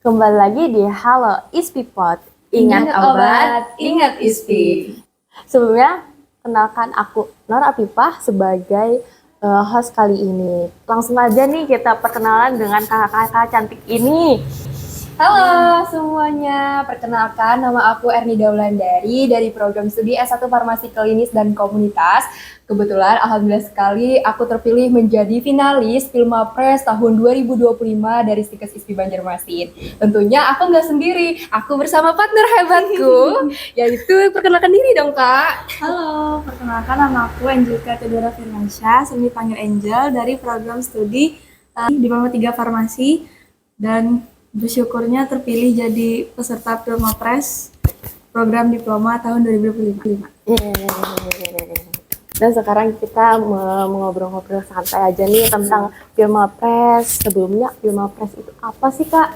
Kembali lagi di Halo ISPI Pod. Ingat obat, ingat ISPI. Sebelumnya, kenalkan aku Nor Apipah sebagai host kali ini. Langsung aja nih kita perkenalan dengan kakak-kakak cantik ini. Halo semuanya, perkenalkan nama aku Erni Daulandari dari program studi S1 Farmasi Klinis dan Komunitas. Kebetulan alhamdulillah sekali aku terpilih menjadi finalis Filmapres tahun 2025 dari Stikes ISPI Banjarmasin. Tentunya aku nggak sendiri, aku bersama partner hebatku, yaitu perkenalkan diri dong Kak. Halo, perkenalkan nama aku Angelika Theodora Firmansyah, sering dipanggil Angel dari program studi Diploma 3 Farmasi dan bersyukurnya terpilih jadi peserta Filmapres program diploma tahun 2025. Dan sekarang kita mengobrol-ngobrol santai aja nih tentang Filmapres. Sebelumnya Filmapres itu apa sih Kak?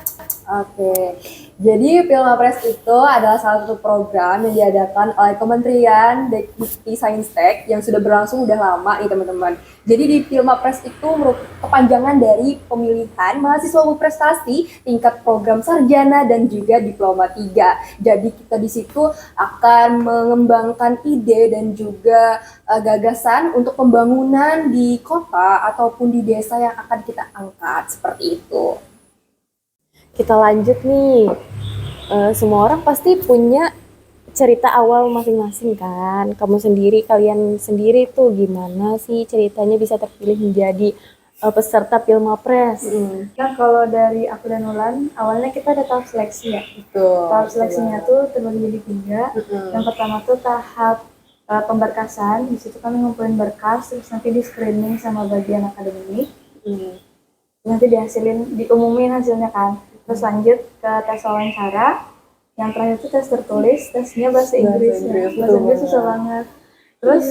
Oke, jadi Filmapres itu adalah salah satu program yang diadakan oleh Kementerian Dikti Saintek yang sudah berlangsung udah lama nih teman-teman. Jadi di Filmapres itu merupakan kepanjangan dari pemilihan mahasiswa berprestasi tingkat program sarjana dan juga diploma 3. Jadi kita di situ akan mengembangkan ide dan juga gagasan untuk pembangunan di kota ataupun di desa yang akan kita angkat, seperti itu. Kita lanjut nih. Semua orang pasti punya cerita awal masing-masing kan. Kalian sendiri tuh gimana sih ceritanya bisa terpilih menjadi peserta Filmapres? Nah, kalau dari aku dan Ulan, awalnya kita ada tahap seleksi ya. Betul. Tahap seleksinya tuh terbagi jadi 3. Yang pertama tuh tahap pemberkasan. Di situ kami ngumpulin berkas, terus nanti di screening sama bagian akademik. Nanti diumumin hasilnya kan. Terus lanjut ke tes wawancara. Yang terakhir itu tes tertulis, tesnya bahasa Inggris. Bahasa Inggris susah banget. Terus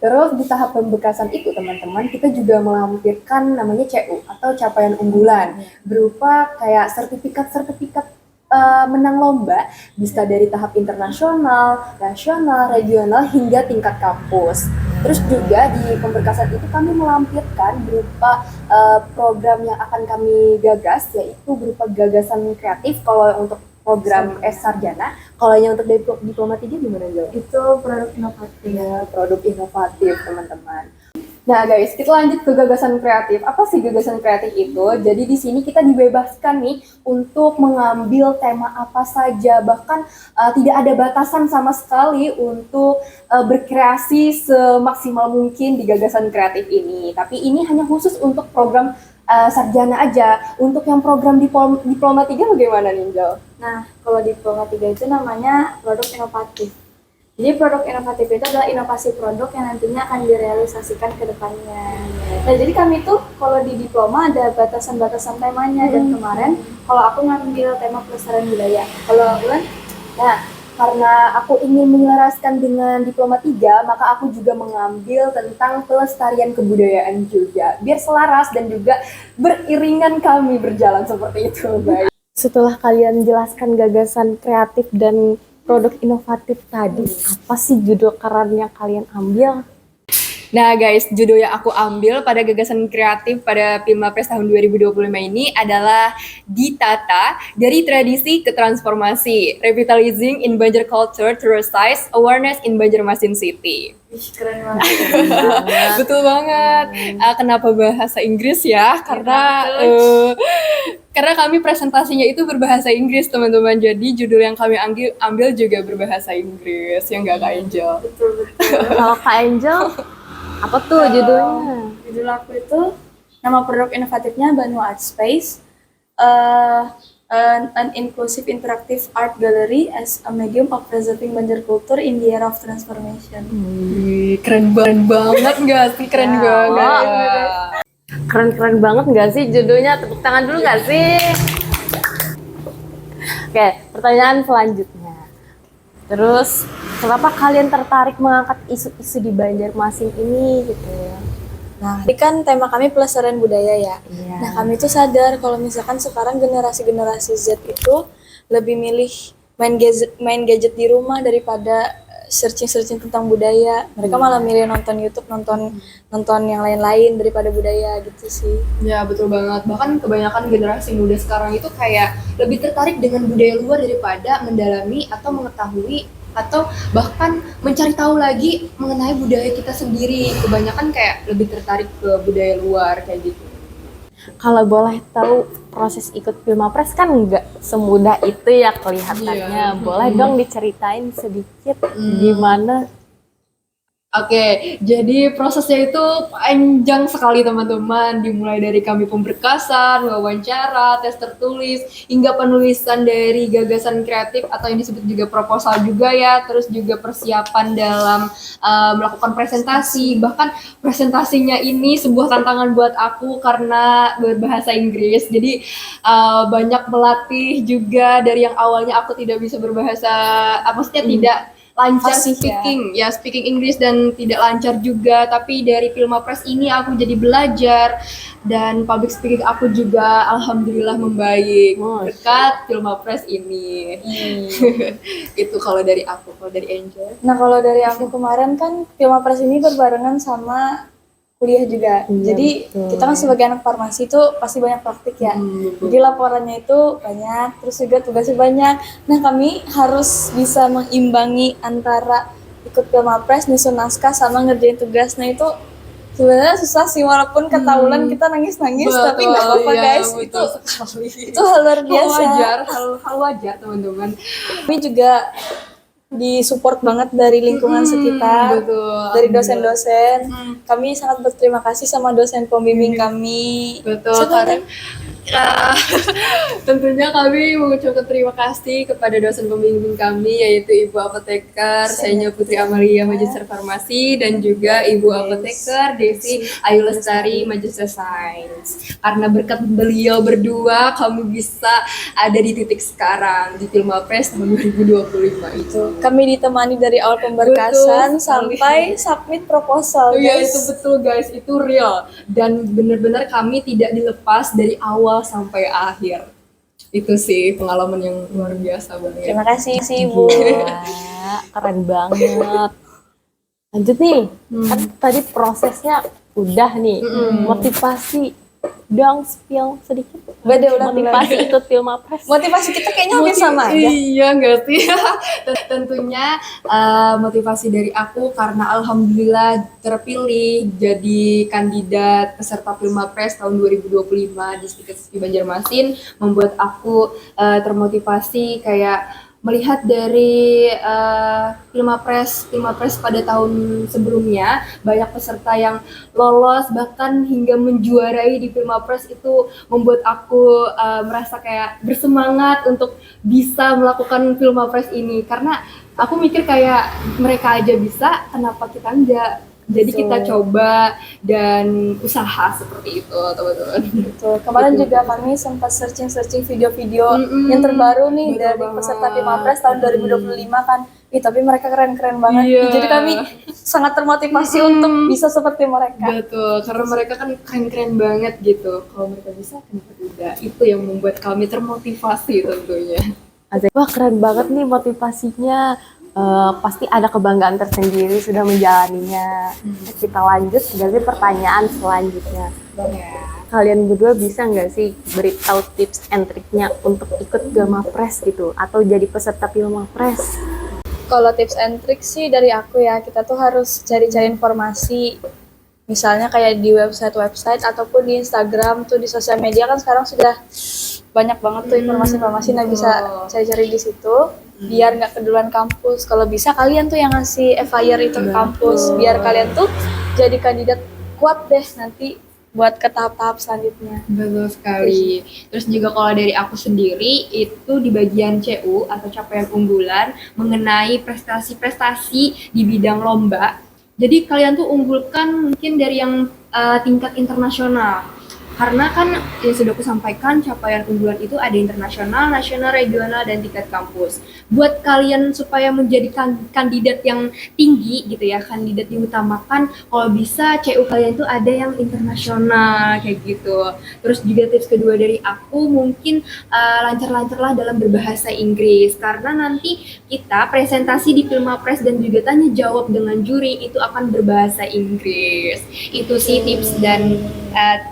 terus di tahap pemberkasan itu teman-teman kita juga melampirkan namanya CU atau capaian unggulan berupa kayak sertifikat menang lomba bisa dari tahap internasional, nasional, regional hingga tingkat kampus. Terus juga di pemberkasan itu kami melampirkan berupa program yang akan kami gagas, yaitu berupa gagasan kreatif kalau untuk program S-Sarjana. Kalau yang untuk diploma 3 gimana Jo? itu produk inovatif. Ya, produk inovatif teman-teman. Nah guys, kita lanjut ke gagasan kreatif. Apa sih gagasan kreatif itu? Jadi di sini kita dibebaskan nih untuk mengambil tema apa saja, bahkan tidak ada batasan sama sekali untuk berkreasi semaksimal mungkin di gagasan kreatif ini. Tapi ini hanya khusus untuk program sarjana aja. Untuk yang program diploma 3 bagaimana nih Jo? Nah, kalau diploma 3 itu namanya produk inovatif. Jadi produk inovatif itu adalah inovasi produk yang nantinya akan direalisasikan ke depannya. Nah, jadi kami tuh kalau di diploma ada batasan-batasan temanya. Dan kemarin kalau aku ngambil tema pelestarian budaya. Kalau Bulan? Nah, karena aku ingin menyelaraskan dengan diploma 3, maka aku juga mengambil tentang pelestarian kebudayaan juga. Biar selaras dan juga beriringan kami berjalan seperti itu, guys. Setelah kalian jelaskan gagasan kreatif dan produk inovatif tadi, apa sih judul keren yang kalian ambil? Nah guys, judul yang aku ambil pada gagasan kreatif pada Filmapres tahun 2025 ini adalah Ditata, dari tradisi ke transformasi, Revitalizing in Banjar Culture Through Size Awareness in Banjarmasin City. Keren banget. Betul banget. Kenapa bahasa Inggris ya? Karena kami presentasinya itu berbahasa Inggris teman-teman. Jadi judul yang kami ambil juga berbahasa Inggris, yang nggak Kak Angel. Betul. Kalau Kak Angel, apa tuh judulnya? Judul aku itu, nama produk inovatifnya Banu Art Space, an inclusive interactive art gallery as a medium of preserving Banjar culture in the era of transformation. Keren banget nggak sih? Keren banget. Keren banget nggak sih judulnya? Tepuk tangan dulu nggak sih? Oke, pertanyaan selanjutnya. Terus, kenapa kalian tertarik mengangkat isu-isu di Banjarmasin ini gitu ya? Nah, ini kan tema kami pelestarian budaya ya. Iya. Nah, kami tuh sadar kalau misalkan sekarang generasi Z itu lebih milih main gadget di rumah daripada searching tentang budaya. Mereka malah milih nonton YouTube, nonton yang lain-lain daripada budaya gitu sih. Ya betul banget. Bahkan kebanyakan generasi muda sekarang itu kayak lebih tertarik dengan budaya luar daripada mendalami atau mengetahui atau bahkan mencari tahu lagi mengenai budaya kita sendiri. Kebanyakan kayak lebih tertarik ke budaya luar kayak gitu. Kalau boleh tahu proses ikut Filmapres kan nggak semudah itu ya kelihatannya. Iya. Boleh dong diceritain sedikit gimana? Oke, jadi prosesnya itu panjang sekali teman-teman. Dimulai dari kami pemberkasan, wawancara, tes tertulis, hingga penulisan dari gagasan kreatif atau yang disebut juga proposal juga ya. Terus juga persiapan dalam melakukan presentasi. Bahkan presentasinya ini sebuah tantangan buat aku karena berbahasa Inggris. Jadi banyak melatih juga dari yang awalnya aku tidak bisa berbahasa, maksudnya tidak lancar Fasih speaking Inggris dan tidak lancar juga, tapi dari Filmapres ini aku jadi belajar dan public speaking aku juga alhamdulillah membaik berkat Filmapres ini. Itu kalau dari aku, kalau dari Angel. Nah, kalau dari aku kemarin kan Filmapres ini berbarengan sama kuliah juga. Jadi kita kan sebagai anak farmasi itu pasti banyak praktik ya. Jadi laporannya itu banyak, terus juga tugasnya banyak. Nah, kami harus bisa mengimbangi antara ikut Filmapres, nyusun naskah sama ngerjain tugas. Nah, itu sebenarnya susah sih, walaupun ketahuan kita nangis-nangis, tapi nggak apa-apa guys. Itu hal luar biasa. Hal wajar teman-teman. Kami juga disupport banget dari lingkungan sekitar, Betul. dari dosen-dosen. Kami sangat berterima kasih sama dosen pembimbing kami. Betul, karena tentunya kami mengucapkan terima kasih kepada dosen pembimbing kami yaitu Ibu Apoteker Senya Putri Amalia Magister Farmasi dan juga Ibu Apoteker Desi Ayu Lestari Magister Sains. Karena berkat beliau berdua kami bisa ada di titik sekarang di Filmapres tahun 2025 itu. Kami ditemani dari awal pemberkasan Betul. sampai submit proposal. Iya guys. itu betul guys, itu real dan benar-benar kami tidak dilepas dari awal sampai akhir. Itu sih pengalaman yang luar biasa banget. Terima kasih sih Bu. Wah, keren banget. Lanjut nih, kan tadi prosesnya udah nih, motivasi dong spill sedikit. Motivasi ikut Filmapres. Motivasi kita kayaknya hampir sama aja. Iya nggak sih? Tentunya motivasi dari aku karena alhamdulillah terpilih jadi kandidat peserta Filmapres tahun 2025 di Stikes Banjarmasin membuat aku termotivasi kayak melihat dari Filmapres pada tahun sebelumnya banyak peserta yang lolos bahkan hingga menjuarai di Filmapres itu membuat aku merasa kayak bersemangat untuk bisa melakukan Filmapres ini karena aku mikir kayak mereka aja bisa, kenapa kita enggak? Jadi kita coba dan usaha seperti itu teman-teman. Betul. Kemarin juga kami sempat searching video-video yang terbaru nih Betul dari banget. peserta Filmapres tahun 2025 kan. Tapi mereka keren-keren banget. Iya. Jadi kami sangat termotivasi untuk bisa seperti mereka. Betul, karena mereka kan keren-keren banget gitu. Kalau mereka bisa, kenapa tidak? Itu yang membuat kami termotivasi tentunya. Wah, keren banget nih motivasinya. Pasti ada kebanggaan tersendiri sudah menjalaninya. Kita lanjut dari pertanyaan selanjutnya. Kalian berdua bisa nggak sih beritahu tips and triknya untuk ikut Filmapres gitu atau jadi peserta Filmapres? Kalau tips and trick sih dari aku ya, kita tuh harus cari-cari informasi. Misalnya kayak di website ataupun di Instagram tuh, di sosial media kan sekarang sudah banyak banget tuh informasi-informasi. Nah, bisa cari-cari di situ biar nggak keduluan kampus. Kalau bisa kalian tuh yang ngasih flyer itu ke kampus biar kalian tuh jadi kandidat kuat deh nanti buat ke tahap-tahap selanjutnya. Betul sekali. Terus juga kalau dari aku sendiri itu di bagian CU atau capaian unggulan mengenai prestasi-prestasi di bidang lomba. Jadi kalian tuh unggulkan mungkin dari yang tingkat internasional. Karena kan yang sudah aku sampaikan, capaian unggulan itu ada internasional, nasional, regional, dan tingkat kampus. Buat kalian supaya menjadi kandidat yang tinggi gitu ya, kandidat diutamakan, kalau bisa CU kalian itu ada yang internasional kayak gitu. Terus juga tips kedua dari aku mungkin lancar-lancarlah dalam berbahasa Inggris, karena nanti kita presentasi di Filmapres dan juga tanya jawab dengan juri itu akan berbahasa Inggris. Itu sih tips dan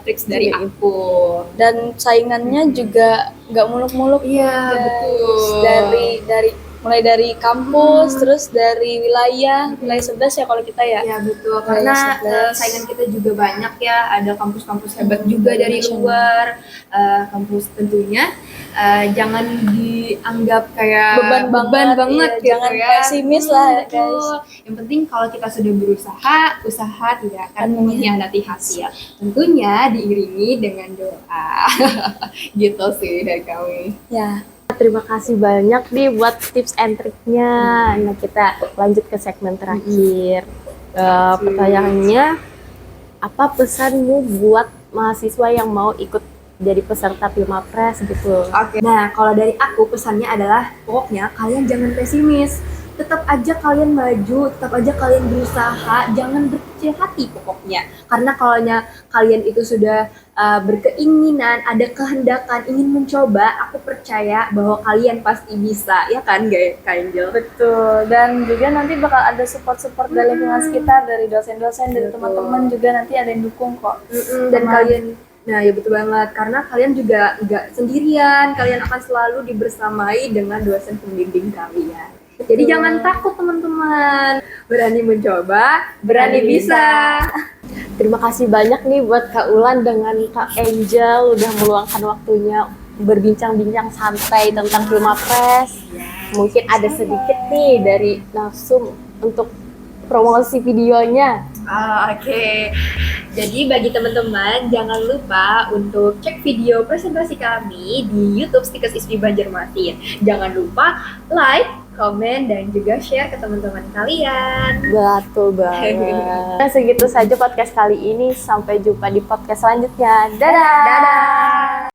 triks dari aku. Dan saingannya juga nggak muluk-muluk. Iya, betul. Mulai dari kampus, terus dari wilayah 11 ya kalau kita ya. Ya betul, karena saingan kita juga banyak ya, ada kampus-kampus hebat juga dari luar. Kampus tentunya jangan dianggap kayak beban banget gitu jangan ya. pesimis lah ya, guys. Betul. Yang penting kalau kita sudah berusaha, usaha tidak akan mengkhianati hasil. Tentunya diiringi dengan doa. Gitu sih dari kami. Ya. Terima kasih banyak nih buat tips and triknya. Nah, kita lanjut ke segmen terakhir. Pertanyaannya, apa pesanmu buat mahasiswa yang mau ikut jadi peserta Filmapres gitu? Oke. Nah, kalau dari aku pesannya adalah pokoknya kalian jangan pesimis. Tetap aja kalian maju, tetap aja kalian berusaha, jangan berkecil hati pokoknya. Karena kalau kalian itu sudah berkeinginan, ada kehendakan ingin mencoba, aku percaya bahwa kalian pasti bisa, ya kan, Kak Angel? Betul, dan juga nanti bakal ada support dari lingkungan sekitar, dari dosen-dosen, dari teman-teman juga nanti ada yang dukung kok. Dan kalian, nah ya betul banget, karena kalian juga nggak sendirian, kalian akan selalu dibersamai dengan dosen pembimbing kalian. Jadi jangan takut teman-teman, berani mencoba, berani bisa. Terima kasih banyak nih buat Kak Ulan dengan Kak Angel udah meluangkan waktunya berbincang-bincang santai tentang Filmapres. Mungkin ada sedikit nih dari Nafsum untuk promosi videonya. Oke. Jadi bagi teman-teman jangan lupa untuk cek video presentasi kami di YouTube Stikers ISPI Banjarmasin. Jangan lupa like, komen, dan juga share ke teman-teman kalian. Betul banget. Nah, segitu saja podcast kali ini. Sampai jumpa di podcast selanjutnya. Dadah! Dadah!